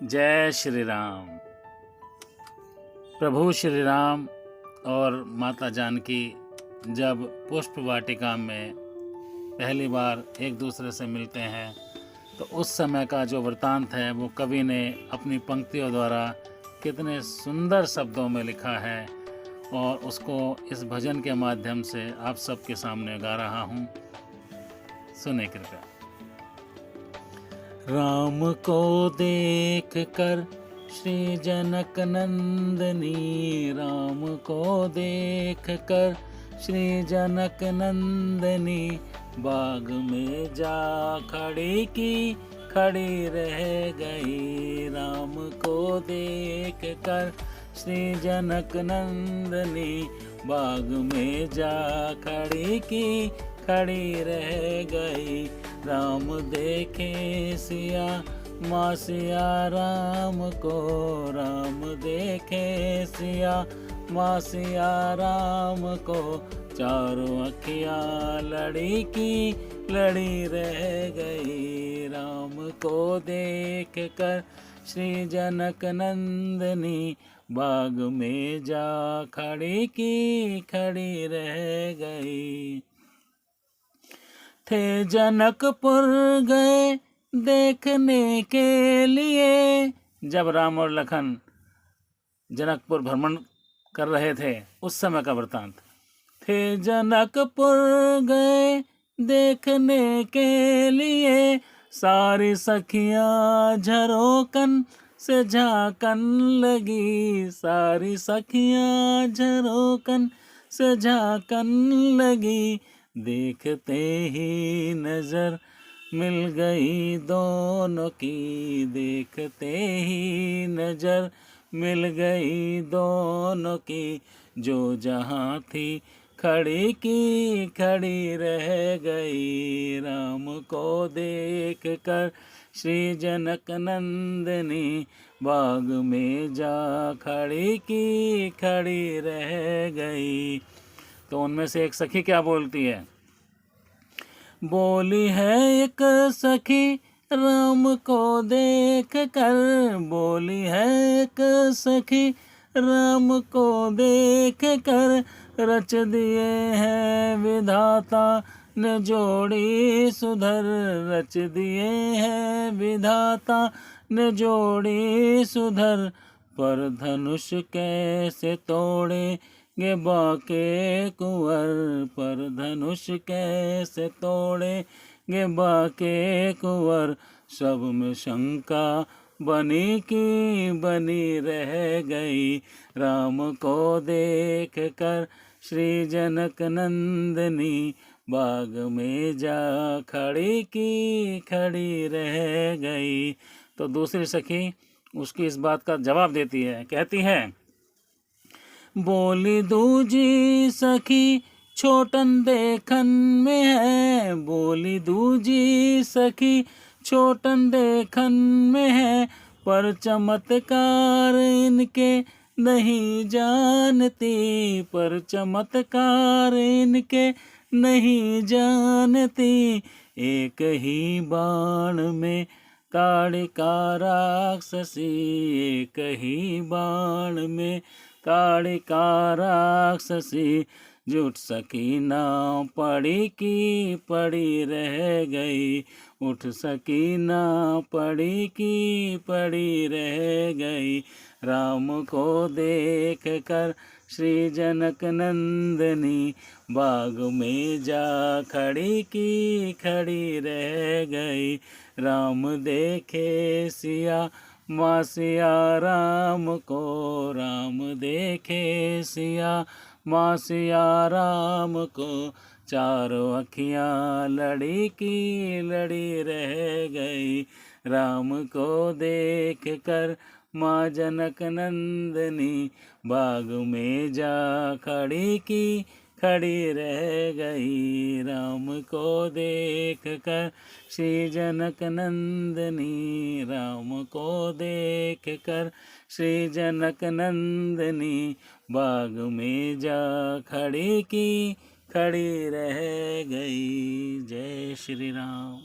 जय श्री राम। प्रभु श्री राम और माता जानकी जब पुष्प वाटिका में पहली बार एक दूसरे से मिलते हैं तो उस समय का जो वृतांत है वो कवि ने अपनी पंक्तियों द्वारा कितने सुंदर शब्दों में लिखा है और उसको इस भजन के माध्यम से आप सबके सामने गा रहा हूँ। सुने कृपया। राम को देख कर श्री जनक नंदनी, राम को देख कर श्री जनक नंदनी, बाग में जा खड़ी की खड़ी रह गई। राम को देख कर श्री जनक नंदनी, बाग में जा खड़ी की खड़ी रह गई। राम देखे सिया माँ सिया राम को, राम देखे सिया माँ सिया राम को, चारों अखियाँ लड़ी की लड़ी रह गई। राम को देख कर श्री जनक नंदनी, बाग में जा खड़ी की खड़ी रह गई। थे जनकपुर गए देखने के लिए, जब राम और लखन जनकपुर भ्रमण कर रहे थे उस समय का वृतांत। थे जनकपुर गए देखने के लिए, सारी सखियां झरोकन से झांकन लगी, सारी सखियां झरोकन से झांकन लगी। देखते ही नजर मिल गई दोनों की, देखते ही नजर मिल गई दोनों की, जो जहाँ थी खड़ी की खड़ी रह गई। राम को देख कर श्री जनक नंदनी, बाग में जा खड़ी की खड़ी रह गई। तो उनमें से एक सखी क्या बोलती है? बोली है एक सखी राम को देख कर, बोली है एक सखी राम को देख कर, रच दिए हैं विधाता ने जोड़ी सुधर, रच दिए हैं विधाता ने जोड़ी सुधर। पर धनुष कैसे तोड़े गे बाके कुंवर, पर धनुष कैसे तोड़े गे बाके कुंवर, सब में शंका बनी की बनी रह गई। राम को देख कर श्री जनक नंदनी, बाग में जा खड़ी की खड़ी रह गई। तो दूसरी सखी उसकी इस बात का जवाब देती है, कहती है, बोली दूजी सखी छोटन देखन में है, बोली दूजी सखी छोटन देखन में है, पर चमत्कार इनके नहीं जानती, पर चमत्कार इनके नहीं जानती। एक ही बाण में कालिका राक्षसी, एक ही बाण में कालिका राक्षसी, जुट सकी ना पड़ी की पड़ी रह गई, उठ सकी ना पड़ी की पड़ी रह गई। राम को देख कर श्री जनक नंदनी, बाग में जा खड़ी की खड़ी रह गई। राम देखे सिया माँ सिया राम को, राम देखे सिया माँ सिया राम को, चारों अखियाँ लड़ी की लड़ी रह गई। राम को देख कर माँ जनक नंदनी, बाग में जा खड़ी की खड़ी रह गई। राम को देख कर श्री जनक नंदनी, राम को देख कर श्री जनक नंदनी, बाग में जा खड़ी की खड़ी रह गई। जय श्री राम।